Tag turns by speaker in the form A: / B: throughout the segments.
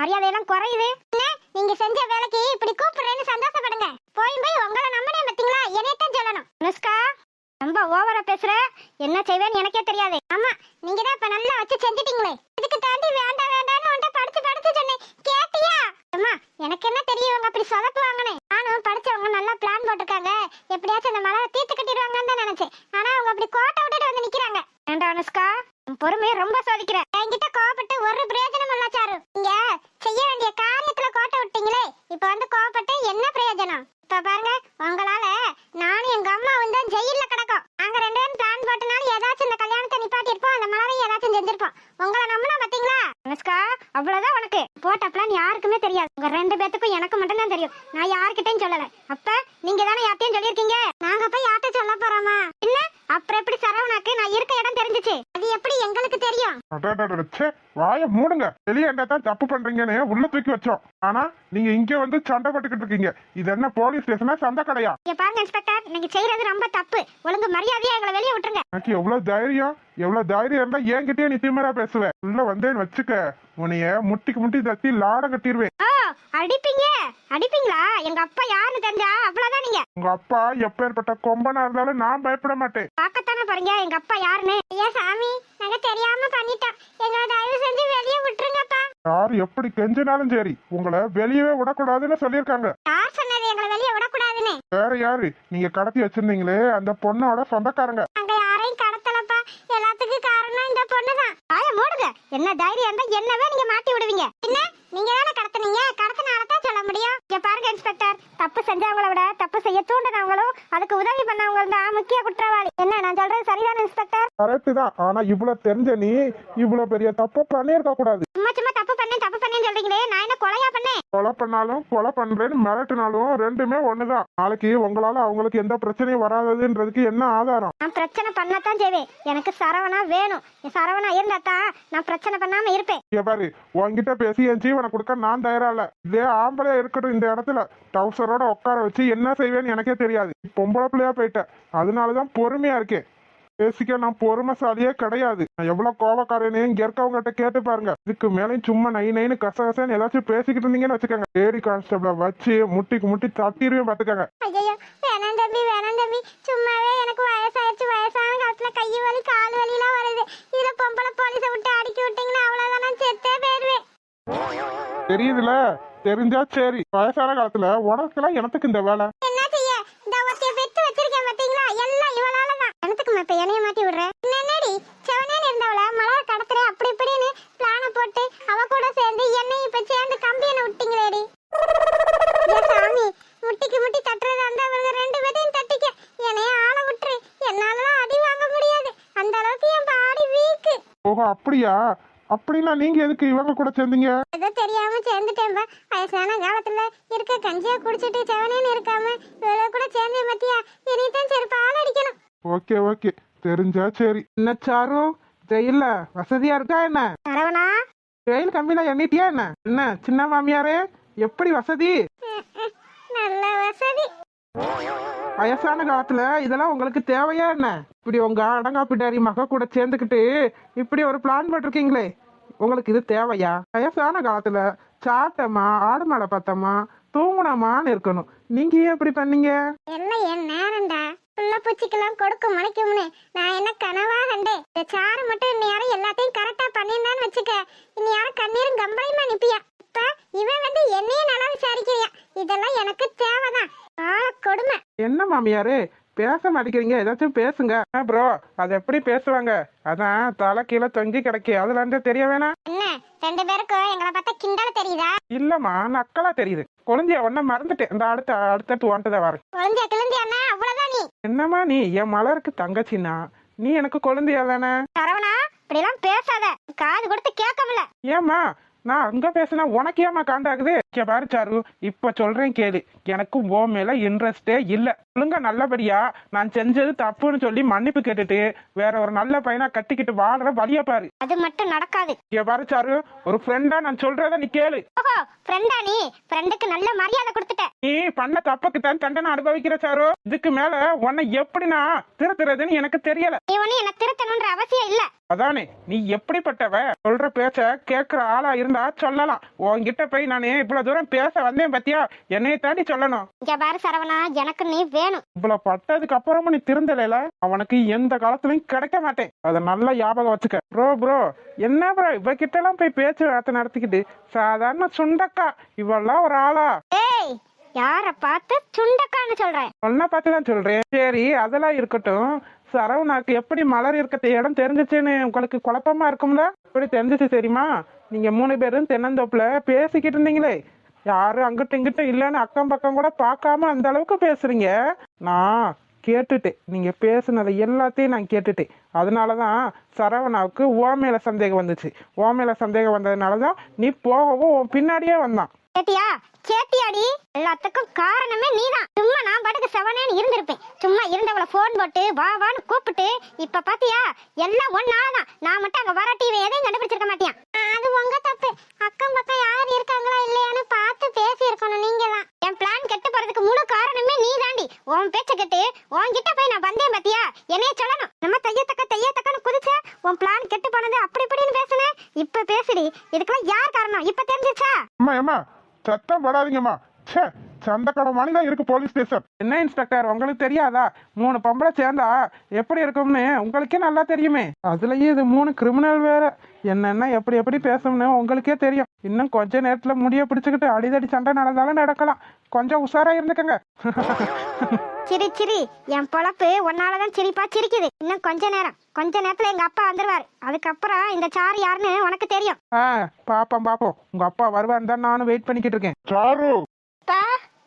A: மரியாதையெல்லாம் குறையுது. நீங்க செஞ்ச வேலைக்கு இப்படி கூப்பிடுறேன்னு சந்தோஷப்படுங்க. போய் உங்களை நம்பினே பாத்தீங்களா, என்னையத்தான் சொல்லணும். அனுஷ்கா ரொம்ப ஓவரா பேசுற. என்ன செய்வேன்னு எனக்கே தெரியாது. ஆமா, நீங்க தான் இப்ப நல்லா வச்சு செஞ்சிட்டீங்களே. இதுக்கு தாண்டி வேண்டாம் வேண்டாம்னு உன்ட்ட படிச்சு சொன்னேன், கேட்டியா? அம்மா, எனக்கு என்ன தெரியும் இவங்க அப்படி சொதப்புவாங்கன்னு. நானும் படிச்சவங்க நல்லா பிளான் போட்டிருக்காங்க, எப்படியாச்சும் இந்த மலரை தீர்த்து கட்டிடுவாங்கன்னு தான் நினைச்சேன். ஆனா அவங்க அப்படி கோட்டை விட்டுட்டு வந்து நிக்கிறாங்க. வேண்டாம் அனுஷ்கா, பொறுமையை ரொம்ப சோதிக்கிறேன். என்கிட்ட கோவப்பட்டு ஒரு பிரயோஜனம் இல்ல சாரு. நீங்க செய்ய வேண்டிய காரியத்துல கோட்டை விட்டீங்களே, இப்ப வந்து கோவப்பட்டு என்ன பிரயோஜனம்? இப்ப பாருங்க, உங்களால நானும் எங்க அம்மாவும் தான் ஜெயில கிடக்கும். நாங்க ரெண்டு பேரும் பிளான் போட்டனால ஏதாச்சும் இந்த கல்யாணத்தை நிப்பாட்டி இருப்போம், அந்த மலரையும் ஏதாச்சும் செஞ்சிருப்போம். உங்களை நம்பினா பாத்தீங்களா அனுஷ்கா, அவ்வளவுதான். உனக்கு போட்ட பிளான் யாருக்குமே தெரியாது. உங்க ரெண்டு பேத்துக்கும் எனக்கு மட்டும் தான் தெரியும். நான் யார்கிட்டயும் சொல்லல. அப்ப நீங்க தானே யார்ட்டையும் சொல்லியிருக்கீங்க. நாங்க போய் யார்ட்ட சொல்ல போறோமா? என்ன அப்புறம் எப்படி சரவணாக்கு நான் இருக்க இடம் தெரிஞ்சிச்சு? அது எப்படி எங்களுக்கு தெரியும்?
B: வாய மூடுங்க. வெளியே என்னதான் தப்பு பண்றீங்கன்னு உள்ள தூக்கி வச்சோம். ஆனா நீங்க இங்க வந்து சண்டை போட்டுக்கிட்டு இருக்கீங்க. இது என்ன போலீஸ் ஸ்டேஷனா, சண்டை கடையா?
A: பாருங்க இன்ஸ்பெக்டர், நீங்க செய்யறது ரொம்ப தப்பு. ஒழுங்கு மரியாதையா எங்களை வெளியே விட்டுருங்க.
B: எனக்கு எவ்வளவு தைரியம் இருந்தா என்கிட்டயே நீ திமிரா பேசுவேன். உள்ள வந்தேன்னு வச்சுக்க, உன்னைய முட்டிக்கு முட்டி தத்தி லாட கட்டிடுவேன்.
A: அடிப்பீங்களா? எங்க அப்பா யாருன்னு தெரிஞ்சா அவ்வளவுதான். நீங்க
B: உங்க அப்பா எப்பேற்பட்ட கொம்பனா இருந்தாலும் நான் பயப்பட மாட்டேன்.
A: பாக்கத்தானே பாருங்க எங்க அப்பா யாருன்னு. ஐயா சாமி, நாங்க தெரியாம பண்ணிட்டோம், எங்களை தயவு செஞ்சு வெளியே விட்டுருங்கப்பா.
B: யாரு எப்படி கெஞ்சினாலும் சரி, உங்களை வெளியவே விடக்கூடாதுன்னு சொல்லியிருக்காங்க.
A: யார் சொன்னது எங்களை வெளியே விடக்கூடாதுன்னு?
B: வேற யாரு? நீங்க கடத்தி வச்சிருந்தீங்களே அந்த பொண்ணோட சொந்தக்காரங்க.
A: அங்க யாரையும் கடத்தலப்பா, எல்லாத்துக்கும் காரணம் இந்த பொண்ணுதான். மூடுங்க. என்ன தைரியம் இருந்தா என்னவே நீங்க மாட்டி விடுவீங்க. என்ன நீங்க தானே கடத்துனீங்க, கடத்தினாலதான் சொல்ல முடியும். இங்க பாருங்க இன்ஸ்பெக்டர், தப்பு செஞ்சவங்கள விட தப்பு செய்ய தூண்டினவங்களும் அதுக்கு உதவி பண்ணவங்க தான் முக்கிய குற்றவாளி. என்ன நான் சொல்றது சரிதானே இன்ஸ்பெக்டர்?
B: கரெக்ட் தான். ஆனா இவ்வளவு தெரிஞ்ச நீ இவ்வளவு பெரிய தப்பு பண்ணிருக்க கூடாது.
A: சும்மா தப்பு பண்ணேன்னு சொல்றீங்களே, நான் என்ன கொலையா பண்ணேன்?
B: கொலை பண்ணாலும் கொலை பண்றேன்னு மிரட்டினாலும் ரெண்டுமே ஒண்ணுதான். நாளைக்கு உங்களால அவங்களுக்கு எந்த பிரச்சனையும் வராதுன்றதுக்கு என்ன ஆதாரம்?
A: நான் பிரச்சனை பண்ணத்தான் செய்வேன். எனக்கு சரவணா வேணும். சரவணா இருந்தா தான் நான் பிரச்சனை பண்ணாம இருப்பேன்.
B: பாரு, உன்கிட்ட பேசி என் ஜீவனை கொடுக்க நான் தயாரா இல்ல. இதே ஆம்பளையா இருக்கட்டும், இந்த இடத்துல டவுசரோட உட்கார வச்சு என்ன செய்வேன்னு எனக்கே தெரியாது. பொம்பளை பிள்ளையா போயிட்டேன், அதனாலதான் பொறுமையா இருக்கேன். பேசிக்க நான் பொறுமைசாலியே கிடையாது. நான் எவ்வளவு கோபக்காரனே இங்க இருக்கவங்ககிட்ட கேட்டு பாருங்க. இதுக்கு மேலேயும் சும்மா நைன்னு கசகசன்னு ஏதாச்சும் பேசிக்கிட்டு இருந்தீங்கன்னு வச்சுக்கோங்க, லேடி கான்ஸ்டபிள வச்சு முட்டிக்கு முட்டி தட்டிடுவேன் பாத்துக்கோங்க.
A: ஐயோ வேணாம் தம்பி, சும்மாவே எனக்கு வயசாயிடுச்சு. வயசான காலத்துல கை வலி கால் வலி எல்லாம் வருது. இதுல பொம்பளை போலீஸ விட்டு அடிக்கி விட்டீங்கன்னா அவ்வளவுதான், நான் செத்தே போயிருவேன்.
B: தெரியுதுல, தெரிஞ்சா சரி. வயசான காலத்துல உனக்கெல்லாம் எனத்துக்கு இந்த வேலை
A: என்ன செய்ய? இந்த ஒத்தைய பெத்து வச்சிருக்கேன் பாத்தீங்களா, எல்லாம் இவளாலதான். எனத்துக்கு இப்ப என்னைய மாட்டி விடுறேன். என்னடி செவனேன்னு இருந்தவள மலர் கடத்துறேன் அப்படி இப்படின்னு பிளான போட்டு அவ கூட சேர்ந்து என்னையும் இப்ப சேர்ந்து கம்பியனை விட்டீங்களேடி. சாமி, முட்டிக்கு முட்டி தட்டுறது அந்த ரெண்டு பேரையும் தட்டிக்க என்னைய ஆள விட்டுரு. என்னாலலாம் அடி வாங்க முடியாது, அந்த அளவுக்கு என் பாடி வீக்கு.
B: ஓஹோ அப்படியா? அப்படின்னா நீங்க எதுக்கு இவங்க கூட சேர்ந்தீங்க?
A: ஏதோ தெரியாம சேர்ந்துட்டேன்பா. வயசான காலத்துல இருக்க கஞ்சியா குடிச்சிட்டு செவனேன்னு இருக்காம இவள கூட சேர்ந்தே பத்தியா, இனிதான் சரி பால் அடிக்கணும்.
B: ஓகே தெரிஞ்சா சரி. என்ன சாரு, ஜெயில வசதியா இருக்கா என்ன?
A: சரவணா,
B: ஜெயில் கம்பியில எண்ணிட்டியா என்ன? என்ன சின்ன மாமியாரே, எப்படி வசதி?
A: நல்ல வசதி.
B: வயசான காலத்துல இதெல்லாம் உங்களுக்கு தேவையா என்ன? இப்படி உங்க அடங்காப்பிட்டாரி மக கூட சேர்ந்துக்கிட்டு இப்படி ஒரு பிளான் போட்டிருக்கீங்களே, உங்களுக்கு இது தேவையா? வயசான காலத்துல சாட்டமா ஆடு மாடை பார்த்தமா தூங்குனமான்னு இருக்கணும். நீங்க ஏன் இப்படி பண்ணீங்க?
A: எல்லாம் என் நேரம்டா. புள்ள பூச்சிக்கெல்லாம் கொடுக்க முளைக்கும்னு நான் என்ன கனவா கண்டே? இந்த சாரு மட்டும் இன்னும் யாரும் எல்லாத்தையும் கரெக்டா பண்ணியிருந்தான்னு வச்சுக்க, இன்னும் யாரும் கண்ணீரும் கம்பளையுமா நிப்பியா? இப்ப இவன் வந்து என்னையே நல்லா விசாரிக்கிறியா? இதெல்லாம் எனக்கு தேவைதான். கொடுமை.
B: என்ன மாமியாரு பேச மாட்டேங்கிறீங்க, ஏதாச்சும் பேசுங்க. ப்ரோ, அது எப்படி பேசுவாங்க? அதான் தலை கீழே தொங்கி கிடக்கு, அதுல இருந்து தெரிய வேணாம்.
A: என்ன ரெண்டு பேருக்கும் எங்களை பார்த்தா கிண்டல தெரியுதா?
B: இல்லம்மா, நக்கலா தெரியுது. குழந்தைய ஒன்ன மறந்துட்டேன். இந்த அடுத்தடுத்து வந்துதான் வரேன்.
A: குழந்தையா கிழந்தியானா அவ்வளவுதான். நீ
B: என்னம்மா, நீ என் மலருக்கு தங்கச்சின்னா நீ எனக்கு குழந்தையா தானே?
A: சரவணா, இப்படி எல்லாம் பேசாத, காது கொடுத்து கேட்கவில்ல.
B: ஏம்மா, நான் அங்க பேசினா உனக்கு ஏமா காண்டாகுது?
C: இங்க பாரு சாரு, இப்ப சொல்றேன் கேளு. எனக்கு ஓ மேல இன்ட்ரெஸ்டே இல்ல. ஒழுங்கா நல்லபடியா நான் செஞ்சது தப்புன்னு சொல்லி மன்னிப்பு கேட்டுட்டு வேற ஒரு நல்ல பையனா கட்டிக்கிட்டு வாழற வழிய பாரு.
A: அது மட்டும் நடக்காது.
C: இங்க பாரு சாரு, ஒரு ஃப்ரெண்டா நான் சொல்றத நீ கேளு.
A: ஓஹோ, ஃப்ரெண்டா நீ? ஃப்ரெண்டுக்கு நல்ல மரியாதை கொடுத்துட்ட.
C: நீ பண்ண தப்புக்கு தான் தண்டனை அனுபவிக்கிற சாரு. இதுக்கு மேல உன்னை எப்படி நான் திருத்துறதுன்னு எனக்கு தெரியல.
A: நீ ஒண்ணு என்ன திருத்தணும்ன்ற அவசியம் இல்ல.
C: அதானே, நீ எப்படிப்பட்டவ? சொல்ற பேச்ச கேக்குற ஆளா இருந்தா சொல்லலாம். உன்கிட்ட போய் நானே இவ்வளவு தூரம் பேச வந்தேன் பத்தியா, என்னைய தாண்டி சொல்லணும்.
A: இங்க பாரு சரவணா, எனக்கு நீ வேணும்.
C: இவ்வளவு பட்டதுக்கு அப்புறமும் நீ திருந்தலைல, அவனுக்கு எந்த காலத்துலயும் கிடைக்க மாட்டேன். அத நல்லா ஞாபகம் வச்சுக்க. ப்ரோ என்ன ப்ரோ இவகிட்ட எல்லாம் போய் பேச்சு வார்த்தை நடத்திக்கிட்டு, சாதாரண சுண்டக்கா இவெல்லாம் ஒரு ஆளா?
A: ஏய், யார பார்த்து சுண்டக்கான்னு சொல்றேன்?
C: ஒன்ன பார்த்துதான் சொல்றேன். சரி, அதெல்லாம் இருக்கட்டும். சரவணாக்கு எப்படி மலர் இருக்க இடம் தெரிஞ்சிச்சுன்னு உங்களுக்கு குழப்பமா இருக்கும்ல? எப்படி தெரிஞ்சிச்சு தெரியுமா? நீங்க 3 பேரும் தென்னந்தோப்புல பேசிக்கிட்டு இருந்தீங்களே, யாரும் அங்கிட்ட இங்கிட்ட இல்லைன்னு அக்கம் பக்கம் கூட பார்க்காம அந்த அளவுக்கு பேசுறீங்க. நான் கேட்டுட்டேன், நீங்க பேசுனதை எல்லாத்தையும் நான் கேட்டுட்டேன். அதனாலதான் சரவணாவுக்கு ஓ மேல சந்தேகம் வந்துச்சு. ஓ மேல சந்தேகம் வந்ததுனாலதான் நீ போகவும் உன் பின்னாடியே வந்தான்.
A: கேட்டியா? கேட்டியாடி? எல்லாத்துக்கும் காரணமே நீதான். சும்மா நான் பாட்டுக்கு செவனேன்னு இருந்திருப்பேன். சும்மா இருந்தவள போன் போட்டு வா வான்னு கூப்பிட்டு, இப்ப பாத்தியா எல்லாம் ஒன்னாலதான். நான் மட்டும் அங்க வர டிவி எதையும் கண்டுபிடிச்சிருக்க மாட்டியா? அது உங்க தப்பு. அக்கம் பக்கம் யார் இருக்காங்களா இல்லையான்னு பார்த்து பேசி இருக்கணும் நீங்க தான். என் பிளான் கெட்டு போறதுக்கு முழு காரணமே நீ தாண்டி. உன் பேச்ச கேட்டு உன்கிட்ட போய் நான் வந்தேன் பாத்தியா, என்னைய சொல்லணும். நம்ம தையத்தக்கன்னு குதிச்ச உன் பிளான் கெட்டு போனது அப்படி இப்படின்னு பேசுனேன். இப்ப பேசுடி, இதுக்கெல்லாம் யார் காரணம் இப்ப தெரிஞ்சிச்சா?
B: அம்மா சத்தம் படாதீங்கம்மா. ச்சே, சந்தக்கடம் மணிதான் இருக்கு போலீஸ் ஸ்டேஷன்.
C: என்ன இன்ஸ்பெக்டர், உங்களுக்கு தெரியாதா? 3 பொம்பளை சேர்ந்தா எப்படி இருக்கும்னு உங்களுக்கே நல்லா தெரியுமே. அதுலயும் இது 3 கிரிமினல் வேற. என்னென்ன எப்படி எப்படி பேசணும்னு உங்களுக்கே தெரியும். இன்னும் கொஞ்ச நேரத்துல முடிய பிடிச்சுக்கிட்டு அடிதடி சண்டை நடந்தாலும் நடக்கலாம். கொஞ்சம் உஷாரா இருந்துக்கங்க.
A: சிரி என் பொழப்பு உன்னாலதான் சிரிப்பா சிரிக்குது. இன்னும் கொஞ்ச நேரத்துல எங்க அப்பா வந்துருவாரு. அதுக்கப்புறம் இந்த சாரு யாருன்னு உனக்கு தெரியும்.
C: பாப்போம். உங்க அப்பா வருவான்னு தான் நானும் வெயிட் பண்ணிக்கிட்டு இருக்கேன்.
B: சாரு,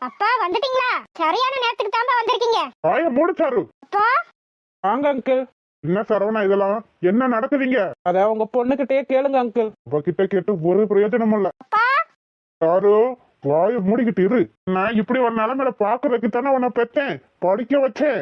A: அப்பா வந்துட்டீங்களா? சரியான நேரத்துக்கு தான்பா வந்திருக்கீங்க.
B: வாய மூடு சாரு.
A: அப்பா
C: வாங்க அங்கிள்.
B: என்ன சரவணா இதெல்லாம் என்ன நடக்குதுங்க?
C: அத உங்க பொண்ணுகிட்டே கேளுங்க அங்கிள்.
B: உங்ககிட்ட கேட்டு ஒரு பிரயோஜனமும் இல்ல.
A: அப்பா
B: சாரு, வாய மூடிக்கிட்டு இரு. நான் இப்படி ஒரு நிலைமையில பாக்குறதுக்கு தானே உன்னை பெத்தேன், படிக்க வச்சேன்.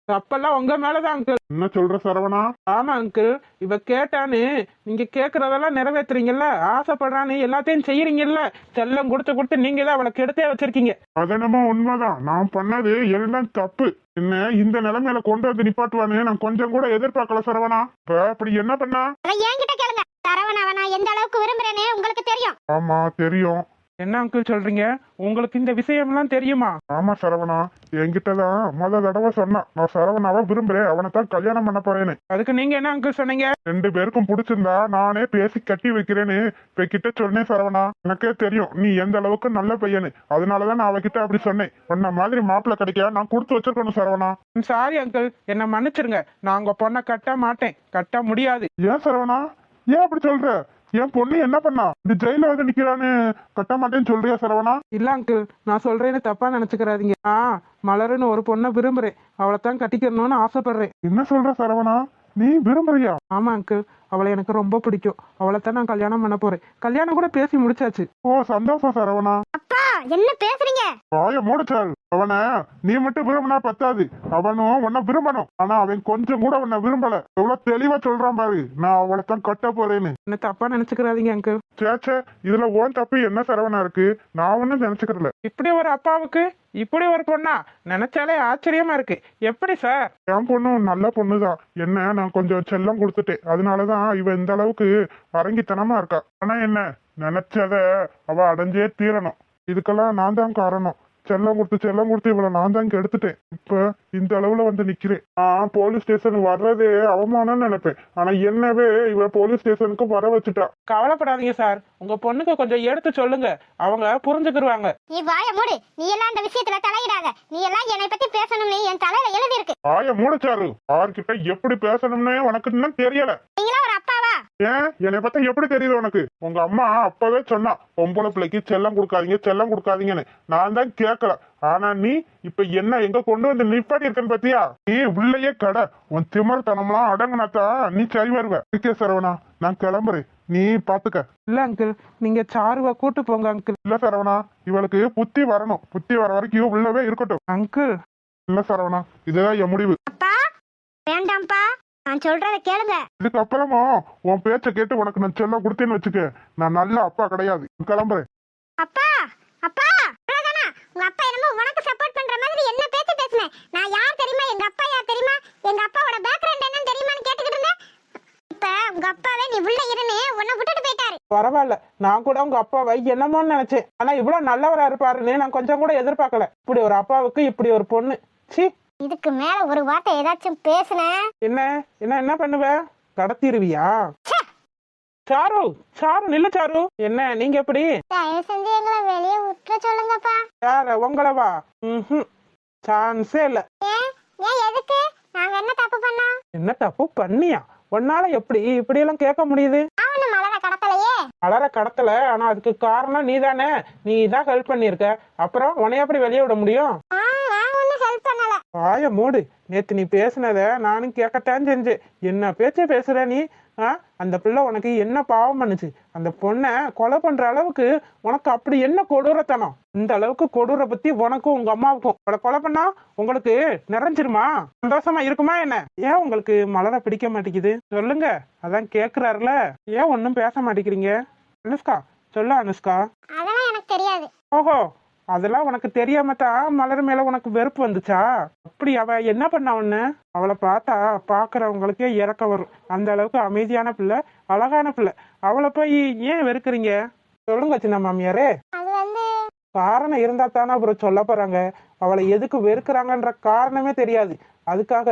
C: தப்பெல்லாம் உங்க மேலதான் அங்கிள்.
B: என்ன சொல்ற சரவணா?
C: ஆமா அங்கிள், இவ கேட்டான்னு நீங்க கேக்குறதெல்லாம் நிறைவேற்றுறீங்கல்ல, ஆசைப்படுறான்னு எல்லாத்தையும் செய்யறீங்கல்ல. செல்லம் கொடுத்து நீங்க தான் அவளை கெடுத்தே வச்சிருக்கீங்க.
B: அதனமா உண்மைதான். நான் பண்ணது எல்லாம் தப்பு. என்ன இந்த நிலைமையில கொண்டு வந்து நிப்பாட்டுவானு நான் கொஞ்சம் கூட எதிர்பார்க்கல சரவணா. இப்ப அப்படி என்ன பண்ணா?
A: என்கிட்ட கேளுங்க. சரவணாவை நான் எந்த அளவுக்கு விரும்புறேன்னு உங்களுக்கு தெரியும்.
B: ஆமா தெரியும்.
C: என்ன அங்கிள் சொல்றீங்க? உங்களுக்கு இந்த விஷயம்லாம் தெரியுமா?
B: ஆமா சரவணா, என்கிட்டதான் தடவை சொன்னான், நான் சரவணாவை விரும்புறேன், அவனை தான் கல்யாணம் பண்ண போறேன்னு.
C: அதுக்கு நீங்க என்ன அங்கிள் சொன்னீங்க?
B: 2 பேருக்கும் பிடிச்சிருந்தா நானே பேசி கட்டி வைக்கிறேன்னு இப்ப கிட்ட சொன்னேன் சரவணா. எனக்கே தெரியும் நீ எந்த அளவுக்கு நல்ல பையனு. அதனாலதான் நான் அவகிட்ட அப்படி சொன்னேன். உன்ன மாதிரி மாப்பிள்ளை கிடைக்க நான் கொடுத்து வச்சிருக்கணும் சரவணா.
C: சாரி அங்கிள், என்ன மன்னிச்சிருங்க. நான் உங்க பொண்ணை கட்ட மாட்டேன், கட்ட முடியாது.
B: ஏன் சரவணா, ஏன் அப்படி சொல்ற? என் பொண்ணு என்ன பண்ணா? இந்த ஜெயில வந்து நிக்கிறான்னு கட்ட மாட்டேன்னு சொல்றியா சரவணா?
C: இல்ல அங்கிள், நான் சொல்றேன்னு தப்பா நினைச்சுக்கிறாதீங்க. மலருன்னு ஒரு பொண்ணை விரும்புறேன், அவளைத்தான் கட்டிக்கணும்னு ஆசைப்படுறேன்.
B: என்ன சொல்ற சரவணா, நீ விரும்புறியா?
C: ஆமா அங்கிள், அவளை எனக்கு ரொம்ப பிடிக்கும். அவளைத்தான் நான் கல்யாணம் பண்ண போறேன். கல்யாணம் கூட பேசி முடிச்சாச்சு.
B: ஓ சந்தோஷம் சரவணா.
A: அப்பா என்ன பேசுறீங்க?
B: வாய மூடச்சாரு. அவனை நீ மட்டும் விரும்பினா பத்தாது, அவனும் உன்னை விரும்பணும். ஆனா அவன் கொஞ்சம் கூட உன்னை விரும்பல. எவ்வளவு தெளிவா சொல்றான் பாரு, நான் அவளை தான் கட்ட போறேன்னு.
C: என்ன தப்பா நினைச்சுக்கிறாதீங்க அங்கிள்.
B: சேச்சே, இதுல ஓன் தப்பு என்ன சரவணா இருக்கு? நான் ஒன்னும் நினைச்சுக்கிறல.
C: இப்படி ஒரு அப்பாவுக்கு இப்படி ஒரு பொண்ணா? நினைச்சாலே ஆச்சரியமா இருக்கு. எப்படி சார்?
B: என் பொண்ணும் நல்ல பொண்ணுதான். என்ன நான் கொஞ்சம் செல்லம் கொடுத்துட்டேன், அதனாலதான் இவ இந்த அளவுக்கு அரங்கித்தனமா இருக்கா. ஆனா என்ன, நினைச்சத அவ அடைஞ்சே தீரணும். இதுக்கெல்லாம் நான் தான் காரணம். செல்லம் கொடுத்து இவளை நான் தான் கெடுத்துட்டேன். இப்ப இந்த அளவுல வந்து நிக்கிறேன். நான் போலீஸ் ஸ்டேஷன் வர்றதே அவமானம்னு நினைப்பேன். ஆனா என்னவே இவ போலீஸ் ஸ்டேஷனுக்கு வர வச்சுட்டா.
C: கவலைப்படாதீங்க சார், உங்க பொண்ணுக்கு கொஞ்சம் எடுத்து சொல்லுங்க, அவங்க புரிஞ்சுக்கிருவாங்க.
A: நீ வாய மூடு. நீ எல்லாம் அந்த விஷயத்துல தலையிடாத. நீ எல்லாம் என்னை பத்தி பேசணும்னு என் தலையில எழுதி இருக்கு.
B: வாய மூடச்சாரு. யார்கிட்ட எப்படி பேசணும்னு உனக்கு இன்னும் தெரியல.
A: நீங்களா ஒரு அப்பாவா?
B: ஏன் என்னை பத்தி எப்படி தெரியுது உனக்கு? உங்க அம்மா அப்பவே சொன்னா பொம்பளை பிள்ளைக்கு செல்லம் கொடுக்காதீங்கன்னு. நான் தான் கேட்கல. ஆனா நீ இப்ப என்ன எங்க கொண்டு வந்து நிப்பாட்டி இருக்கன்னு பத்தியா? நீ உள்ளேயே கடை. உன் திமிர்த்தனம்லாம் அடங்குனாத்தான் நீ சரி வருவ. சரவணா, நான் கிளம்புறேன். நீ பாத்துக்க.
C: இல்ல அங்கிள், நீங்க சாருவை கூட்டு போங்க அங்கிள்.
B: இல்ல சரவணா, இவளுக்கு புத்தி வரணும். புத்தி வர வரைக்கும் உள்ளவே இருக்கட்டும்.
C: அங்கிள்,
B: இல்ல சரவணா, இதுதான் என் முடிவு.
A: அப்பா வேண்டாம்ப்பா, நான் சொல்றத கேளுங்க.
B: இதுக்கப்புறமா உன் பேச்ச கேட்டு உனக்கு நான் செல்லம் கொடுத்தேன்னு வச்சுக்க, நான் நல்ல அப்பா கிடையாது. கிளம்புறேன்.
A: அப்பா அப்பா அவ்வளவுதானா? உங்க அப்பா என்னமோ உனக்கு சப்போர்ட் பண்ற மாதிரி என்ன பேச்சு பேசுனேன். நான் யார் தெரியுமா? எங்க அப்பா யார் தெரியுமா? எங்க அப்பாவோட பேக்ரவுண்ட் என்னன்னு தெரியுமான்னு கேட்டுக்கிட்டு இருந்தேன். இப்ப உங்க அப்பாவே நீ உள்ள இருன்னு உன்னை விட்டுட்டு போயிட்டாரு.
C: பரவாயில்ல, நான் கூட உங்க அப்பாவை என்னமோன்னு நினைச்சேன். ஆனா இவ்வளவு நல்லவரா இருப்பாருன்னு நான் கொஞ்சம் கூட எதிர்பார்க்கல. இப்படி ஒரு அப்பாவுக்கு இப்படி ஒரு பொண்ணு. சி,
A: இதுக்கு மேல ஒரு வார்த்தை ஏதாச்சும் பேசுனேன்
C: என்ன என்ன என்ன பண்ணுவ? கடத்திருவியா? சாரு, சாரு நில்லு சாரு. என்ன நீங்க எப்படி?
A: தயவு செஞ்சு எங்களை வெளியே விட்டுற சொல்லுங்கப்பா.
C: யார உங்களவா? சான்ஸே இல்ல.
A: ஏன் ஏன் எதுக்கு? நாங்க என்ன தப்பு பண்ணோம்?
C: என்ன தப்பு பண்ணியா? உன்னால எப்படி இப்படி எல்லாம் கேட்க முடியுது?
A: அவனு மலர கடத்தலையே.
C: அலற கடத்தல, ஆனா அதுக்கு காரணம் நீ தானே. நீ தான் ஹெல்ப் பண்ணிருக்க. அப்புறம் உன்னைய எப்படி வெளியே விட முடியும்?
A: நான் ஒன்னும் ஹெல்ப் பண்ணல.
C: வாய மூடு. நேத்து நீ பேசுனத நானும் கேட்கத்தான் செஞ்சேன். என்ன பேச்ச பேசுற நீ? அந்த பிள்ளை உனக்கு என்ன பாவம் பண்ணுச்சு? அந்த பொண்ணை கொலை பண்ற அளவுக்கு உனக்கு அப்படி என்ன கொடூரத்தனம்? இந்த அளவுக்கு கொடூர பத்தி உனக்கும் உங்க அம்மாவுக்கும். அவளை கொலை பண்ணா உங்களுக்கு நிறைஞ்சிருமா? சந்தோஷமா இருக்குமா என்ன? ஏன் உங்களுக்கு மலரை பிடிக்க மாட்டேங்குது சொல்லுங்க. அதான் கேக்குறாருல, ஏன் ஒன்னும் பேச மாட்டேங்கிறீங்க? அனுஷ்கா சொல்ல. அனுஷ்கா,
A: அதெல்லாம் எனக்கு தெரியாது.
C: ஓஹோ, அதெல்லாம் உனக்கு தெரியாம தான் மலர் மேல உனக்கு வெறுப்பு வந்துச்சா? அப்படி அவ என்ன பண்ண ஒண்ணு? அவளை பார்த்தா பாக்குறவங்களுக்கே இறக்க வரும். அந்த அளவுக்கு அமைதியான பிள்ளை, அழகான பிள்ளை. அவளை போய் ஏன் வெறுக்கிறீங்க சொல்லுங்க சின்ன மாமியாரே.
A: அது வந்து
C: காரணம் இருந்தா தானே அப்புறம் சொல்ல போறாங்க. அவளை எதுக்கு வெறுக்கிறாங்கன்ற காரணமே தெரியாது. அதுக்காக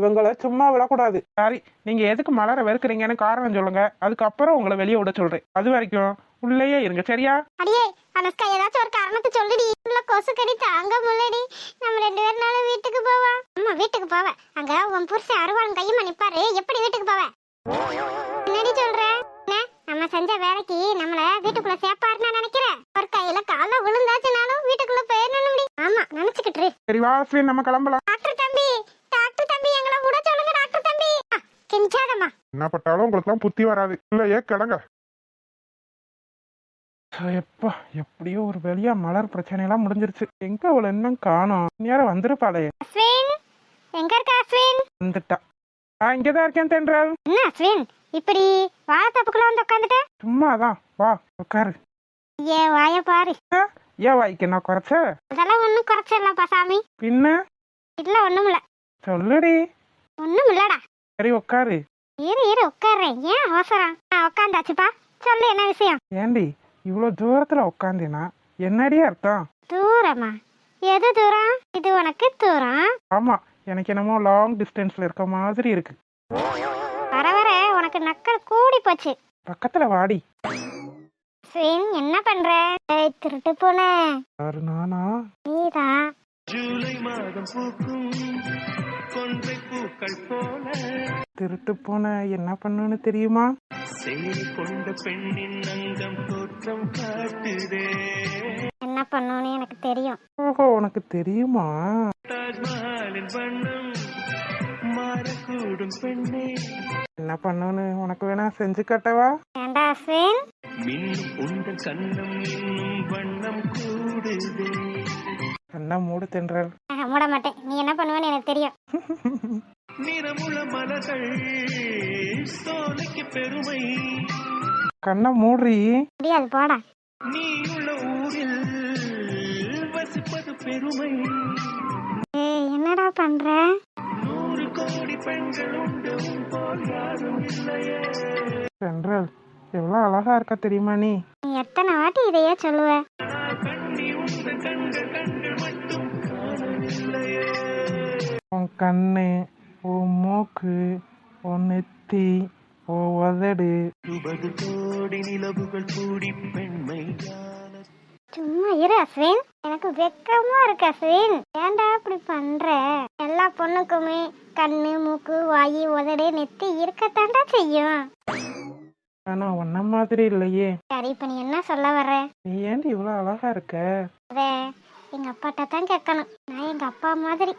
C: இவங்களை சும்மா விடக்கூடாது. சாரி, நீங்க எதுக்கு மலரை வெறுக்கிறீங்கன்னு காரணம் சொல்லுங்க. அதுக்கப்புறம் உங்களை வெளியே விட சொல்றேன். அது வரைக்கும் உள்ளேயே இருங்க, சரியா?
A: அடியே அனுஷ்கா, ஏதாச்சும் ஒரு காரணத்தை சொல்லுடி. உள்ள கொசு கடி தாங்க முள்ளடி. நம்ம 2 பேர்னாலும் வீட்டுக்கு போவா. அம்மா வீட்டுக்கு போவ. அங்க உன் புருஷன் அருவாளும் கையுமா நிப்பாரு. எப்படி வீட்டுக்கு போவ? என்னடி சொல்ற? நம்ம செஞ்ச வேலைக்கு நம்மள வீட்டுக்குள்ள சேர்ப்பாருன்னு நான் நினைக்கிறேன். ஒரு கையில கால விழுந்தாச்சுனாலும் வீட்டுக்குள்ள போயிடணும். ஆமா, நினைச்சுக்கிட்டு.
C: சரி வா ஸ்ரீ, நம்ம கிளம்பலாம்.
A: டாக்டர் தம்பி, டாக்டர் தம்பி, எங்களை விட சொல்லுங்க டாக்டர் தம்பி. கெஞ்சாதம்மா.
B: என்ன பட்டாலும் உங்களுக்கு எல்லாம் புத்தி வராது. இல்லையே கிடங்க.
C: எப்பா, எப்படியோ ஒரு வழியா மலர் பிரச்சனையெல்லாம் முடிஞ்சிருச்சு. எங்க அவளை இன்னும் காணோம்? நேரம் வந்திருப்பாளே.
A: அஸ்வின், எங்க இருக்க அஸ்வின்?
C: வந்துட்டா. இங்கதான் இருக்கேன் தென்றல்.
A: என்ன அஸ்வின் இப்படி வாழைத்தப்புக்குள்ள வந்து உட்காந்துட்ட?
C: சும்மாதான், வா உட்காரு.
A: ஏ வாய பாரு.
C: ஏன் வாய்க்கு என்ன குறைச்ச?
A: அதெல்லாம் ஒண்ணும் குறைச்சிடலப்பா சாமி.
C: பின்ன
A: இல்ல ஒண்ணும் இல்ல.
C: சொல்லுடி.
A: ஒண்ணும் இல்லடா.
C: சரி உட்காரு.
A: இரு உட்கார்றேன். ஏன் அவசரம்? உட்காந்தாச்சுப்பா. சொல்லு என்ன விஷயம்?
C: ஏண்டி இவ்வளவு தூரத்துல உட்காந்தினா என்னடி அர்த்தம்?
A: தூரமா? எது தூரம்? இது உனக்கு தூரம்?
C: ஆமா, எனக்கு என்னமோ லாங் டிஸ்டன்ஸ்ல இருக்க மாதிரி இருக்கு.
A: வர வர உனக்கு நக்கல் கூடி போச்சு.
C: பக்கத்துல வாடி.
A: ஸ்வின் என்ன பண்ற? திருட்டு போன
C: யாரு, நானா?
A: நீதான்.
D: ஜூலை மாதம் பூக்கும் கொன்றை பூக்கள் போல
C: திருட்டு போன என்ன பண்ணுன்னு தெரியுமா?
D: சேரி கொண்ட பெண்ணின் அங்கம் தோற்றம் காட்டுதே.
A: என்ன பண்ணுன்னு எனக்கு தெரியும்.
C: ஓஹோ, உனக்கு தெரியுமா?
D: தாஜ்மஹாலின் வண்ணம் மாறக்கூடும் பெண்ணே.
C: என்ன பண்ணுன்னு உனக்கு வேணா செஞ்சு கட்டவா?
A: ஏண்டா அஸ்வின்?
D: மின்னும் உங்கள் கண்ணம் இன்னும் வண்ணம் கூடுதே.
C: என்ன மூடு தென்றல்.
A: மூட மாட்டேன். நீ என்ன பண்ணுவேன்னு எனக்கு தெரியும்.
D: நிறமுள்ள மலர்கள் சோலைக்கு பெருமை.
C: கண்ணை மூடுறி.
A: முடியாது போடா.
D: நீயுள்ள ஊரில் வசிப்பது பெருமை.
A: என்னடா பண்ற?
D: 100 கோடி பெண்கள் உண்டு உன் போல் யாரும் இல்லையே.
C: தென்றல், எவ்வளவு அழகா இருக்க தெரியுமா நீ?
A: நீ எத்தனை வாட்டி இதையே சொல்லுவ?
D: கண்ணி உந்த கண்கள் மட்டும் காணவில்லையே.
C: உன் கண்ணு, உன் மூக்கு, உன் நெத்தி, உன் உதடு.
D: 20 கோடி நிலவுகள் கூடி பெண்மையான.
A: சும்மா இரு அஸ்வின். எனக்கு வெக்கமா இருக்கு அஸ்வின். ஏன்டா இப்படி பண்ற? எல்லா பொண்ணுக்குமே கண்ணு, மூக்கு, வாயி, உதடு, நெத்தி இருக்கத்தாண்டா செய்யும்.
C: ஆனா உன்ன மாதிரி இல்லையே.
A: சரி, இப்ப நீ என்ன சொல்ல வர்ற?
C: நீ ஏண்டி இவ்வளவு அழகா இருக்க?
A: அதே எங்க அப்பாட்ட தான் கேட்கணும். நான் எங்க அப்பா மாதிரி.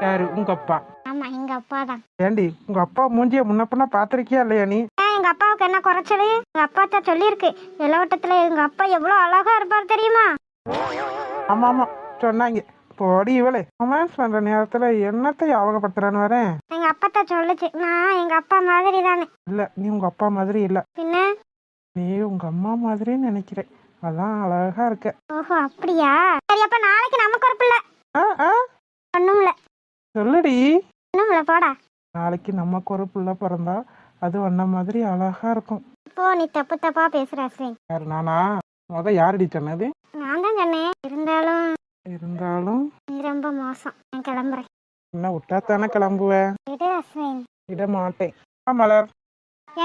C: யாரு, உங்க அப்பா?
A: ஆமா, எங்க அப்பா தான்.
C: ஏண்டி உங்க அப்பா மூஞ்சிய முன்ன பின்ன பாத்திருக்கியா இல்லையா நீ?
A: எங்க அப்பாவுக்கு என்ன குறைச்சது? எங்க அப்பா தான் சொல்லியிருக்கு, இளவட்டத்துல எங்க அப்பா எவ்வளவு அழகா இருப்பார் தெரியுமா?
C: ஆமா ஆமா சொன்னாங்க. போடி இவளே ரொமான்ஸ் பண்ற நேரத்துல என்னத்தை ஞாபகப்படுத்துறான்னு வரேன்.
A: எங்க அப்பா தான் சொல்லுச்சு, நான் எங்க அப்பா மாதிரி தானே.
C: இல்ல நீ உங்க அப்பா மாதிரி இல்ல,
A: பின்ன?
C: நீ உங்க அம்மா மாதிரின்னு நினைக்கிறேன். அதான் அழகா இருக்க.
A: ஓஹோ அப்படியா? சரி அப்ப நாளைக்கு நமக்கு ஒரு பிள்ளை.
C: ஆ ஆ
A: ஒண்ணும்ல
C: சொல்லுடி.
A: ஒண்ணும்ல போடா.
C: நாளைக்கு நமக்கு ஒரு புள்ள பிறந்தா அது ஒன்ன மாதிரி அழகா இருக்கும்.
A: இப்போ நீ தப்பு தப்பா பேசுற அஸ்வின்.
C: யாரு நானா? யாரடி சொன்னது?
A: நான் தான் சொன்னேன்.
C: இருந்தாலும்
A: நீ ரொம்ப மோசம். நான் கிளம்புறேன்.
C: என்ன விட்டா தானே கிளம்புவேன்.
A: விடு அஸ்வின்.
C: விட மாட்டேன். மலர்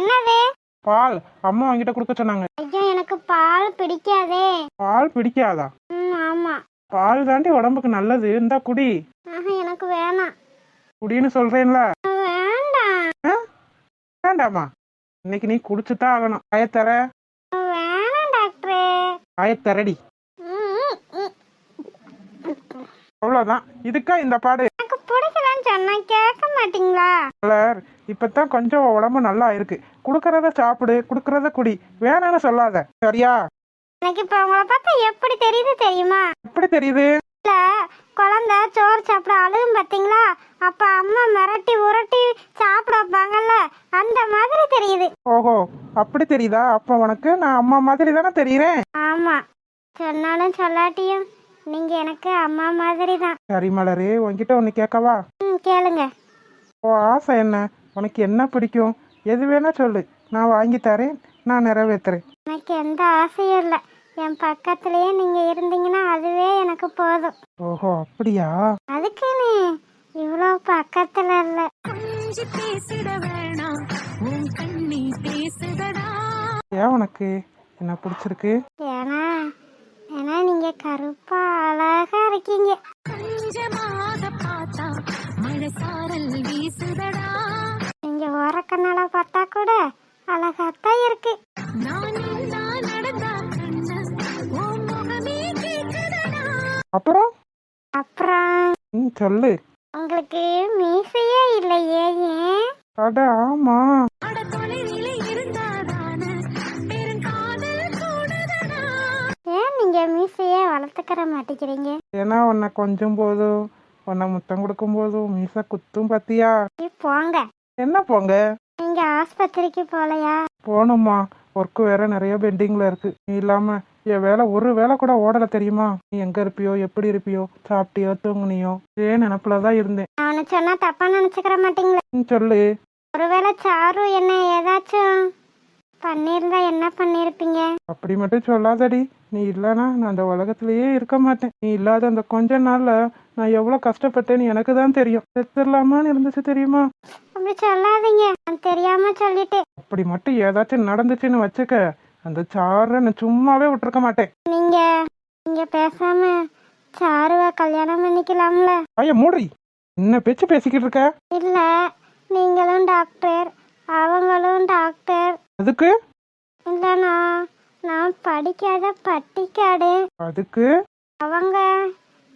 A: என்னது?
C: பால் அம்மா அவங்கிட்ட கொடுக்க சொன்னாங்க.
A: ஐயோ எனக்கு பால் பிடிக்காதே.
C: பால் பிடிக்காதா?
A: ஆமா.
C: பால் தாண்டி உடம்புக்கு நல்லது, இந்தா குடி.
A: எனக்கு வேணாம்.
C: குடின்னு சொல்றேன்ல.
A: வேண்டாம்.
C: வேண்டாமா? இன்னைக்கு நீ குடிச்சுதான் ஆகணும். ஆயத்தர
A: வேணாம் டாக்டரே.
C: ஆயத்தரடி. அவ்வளவுதான். இதுக்கா இந்த பாடு?
A: எனக்கு பிடிக்கலன்னு சொன்னா கேட்க மாட்டீங்களா?
C: மலர் இப்பதான் கொஞ்சம் உடம்பு நல்லா இருக்கு. குடுக்கறத சாப்பிடு, குடுக்கறத குடி, வேணான்னு சொல்லாத சரியா?
A: எனக்கு இப்ப உங்களை பார்த்தா எப்படி தெரியுது தெரியுமா?
C: எப்படி தெரியுது?
A: இல்ல, குழந்தை சோறு சாப்பிட அழுகும் பாத்தீங்களா, அப்ப அம்மா மிரட்டி உரட்டி சாப்பிட வைப்பாங்கல்ல, அந்த மாதிரி தெரியுது.
C: ஓஹோ அப்படி தெரியுதா? அப்ப உனக்கு நான் அம்மா மாதிரி தானே தெரியுறேன்.
A: ஆமா, சொன்னாலும் சொல்லாட்டியும் நீங்க எனக்கு அம்மா மாதிரி தான்.
C: சரி மலரே, உன்கிட்ட ஒண்ணு கேட்கவா?
A: கேளுங்க.
C: ஓ ஆசை என்ன? உனக்கு என்ன பிடிக்கும்? எது வேணா சொல்லு, நான் வாங்கி தரேன், நான் நிறைவேற்றுறேன்.
A: எனக்கு எந்த ஆசையும் இல்லை, என் பக்கத்துலயே நீங்க இருந்தீங்கன்னா அதுவே எனக்கு போதும்.
C: ஓஹோ அப்படியா?
A: அதுக்குன்னு இவ்வளோ பக்கத்துல இல்ல.
C: ஏன் உனக்கு என்ன பிடிச்சிருக்கு?
A: ஏன்னா ஏன்னா நீங்க கருப்பா அழகா இருக்கீங்க. நீங்க ஓரக்கண்ணால பார்த்தா கூட அழகாத்தான் இருக்கு.
C: அப்புறம் சொல்லு.
A: உங்களுக்கு மீசையே இல்லையே, ஏன்?
C: அட ஆமா,
A: ஏன் நீங்க மீசையே வளர்த்துக்கிற மாட்டேங்கிறீங்க?
C: ஏன்னா உன்னை கொஞ்சம் போதும், உன்னை முத்தம் கொடுக்கும் போதும் மீச குத்தும் பத்தியா?
A: போங்க.
C: என்ன போங்க?
A: நீங்க ஆஸ்பத்திரிக்கு போலையா?
C: போகணுமா, ஒர்க்கு வேற நிறைய பெண்டிங்ல இருக்கு. நீ இல்லாம என் வேலை ஒரு வேலை கூட ஓடல தெரியுமா? நீ எங்க இருப்பியோ, எப்படி இருப்பியோ, சாப்பிட்டியோ, தூங்குனியோ, இதே நினப்புலதான் இருந்தேன்.
A: அவனை சொன்னா தப்பா நினைச்சுக்கிற மாட்டீங்களா?
C: சொல்லு.
A: ஒருவேளை சாரு என்ன ஏதாச்சும் பண்ணிருந்தா என்ன பண்ணிருப்பீங்க?
C: அப்படி மட்டும் சொல்லாதடி. நீ இல்லைன்னா நான் அந்த உலகத்திலேயே இருக்க மாட்டேன். நீ இல்லாத அந்த கொஞ்ச நாள்ல நான் எவ்வளவு கஷ்டப்பட்டேன்னு எனக்கு தான் தெரியும். செத்துடலாமான்னு இருந்துச்சு தெரியுமா?
A: அப்படி சொல்லாதீங்க, நான் தெரியாம சொல்லிட்டேன்.
C: அப்படி மட்டும் ஏதாச்சும் நடந்துச்சுன்னு வச்சுக்க, அந்த சாரை நான் சும்மாவே விட்டுருக்க மாட்டேன்.
A: நீங்க நீங்க பேசாம சாருவை கல்யாணம் பண்ணிக்கலாம்ல?
C: ஐயா மூடி, என்ன பேச்சு பேசிக்கிட்டு இருக்க?
A: இல்ல, நீங்களும் டாக்டர், அவங்களும் டாக்டர்.
C: அதுக்கு
A: இல்லனா நான் படிக்காத பட்டிக்காடு.
C: அதுக்கு
A: அவங்க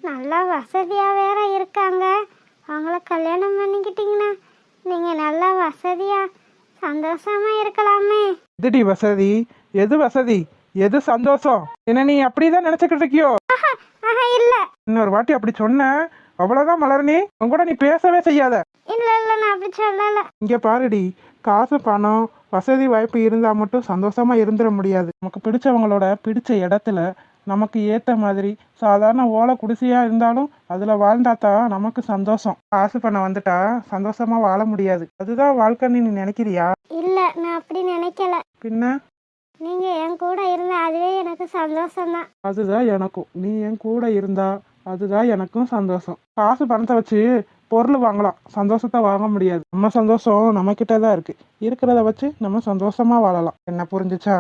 A: நல்லா வசதியா வேற இருக்காங்க. அவங்கள கல்யாணம் பண்ணிக்கிட்டீங்கன்னா நீங்க நல்லா வசதியா சந்தோஷமா இருக்கலாமே.
C: எதுடி வசதி? எது வசதி, எது சந்தோஷம்? என்ன நீ அப்படிதான் நினைச்சுக்கிட்டு இருக்கியோ?
A: இல்ல
C: இன்னொரு வாட்டி அப்படி சொன்ன அவ்வளவுதான் மலர்னி, உன் கூட நீ பேசவே செய்யாத.
A: இல்ல இல்ல நான் அப்படி சொல்லல.
C: இங்க பாருடி, காசு பணம் வசதி வாய்ப்பு இருந்தா மட்டும் சந்தோஷமா இருந்துட முடியாது. நமக்கு பிடிச்சவங்களோட பிடிச்ச இடத்துல நமக்கு ஏத்த மாதிரி சாதாரண ஓலை குடிசையா இருந்தாலும் அதுல வாழ்ந்தாதான் நமக்கு சந்தோஷம். காசு பண்ண வந்துட்டா சந்தோஷமா வாழ முடியாது. அதுதான் வாழ்க்கைன்னு நீ நினைக்கிறியா?
A: இல்ல நான் அப்படி நினைக்கல.
C: பின்ன
A: நீங்க என் கூட இருந்தா அதுவே எனக்கு சந்தோஷம் தான்.
C: அதுதான் எனக்கும். நீ என் கூட இருந்தா அதுதான் எனக்கும் சந்தோஷம். காசு பணத்தை வச்சு பொருள் வாங்கலாம், சந்தோஷத்தை வாங்க முடியாது. நம்ம சந்தோஷம் நம்ம கிட்டதான் இருக்கு. இருக்கிறத வச்சு நம்ம சந்தோஷமா வாழலாம். என்ன புரிஞ்சுச்சா?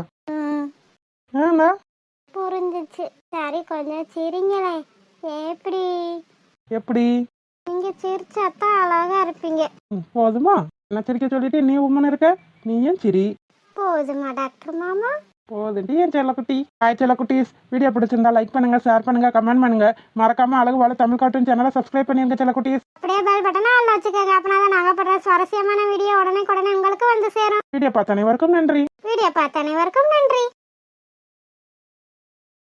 C: ஏன்னா
A: புரிஞ்சிச்சு. சரி கொஞ்சம் சிரிங்களே. எப்படி?
C: எப்படி?
A: நீங்க சிரிச்சாதான் அழகா இருப்பீங்க.
C: போதுமா? என்ன சிரிக்க சொல்லிட்டு நீ உம்மன் இருக்க? நீ ஏன் சிரி?
A: போதுமா டாக்டர் மாமா?
C: போதுண்டி என் செல்லக்குட்டி. ஹாய் செல்லக்குட்டீஸ். வீடியோ பிடிச்சிருந்தா லைக் பண்ணுங்க, ஷேர் பண்ணுங்க, கமெண்ட் பண்ணுங்க. மறக்காம அழகு வாழ தமிழ் கார்ட்டூன் சேனலை சப்ஸ்கிரைப் பண்ணிருங்க செல்லக்குட்டீஸ்.
A: அப்படியே பெல் பட்டனை ஆல்ல வச்சுக்கோங்க. அப்பனா நாங்க போடுற சுவாரஸ்யமான வீடியோ உடனே உங்களுக்கு வந்து சேரும்.
C: வீடியோ பார்த்த அனைவருக்கும் நன்றி.
A: வீடியோ பார்த்த அனைவருக்கும் நன்றி.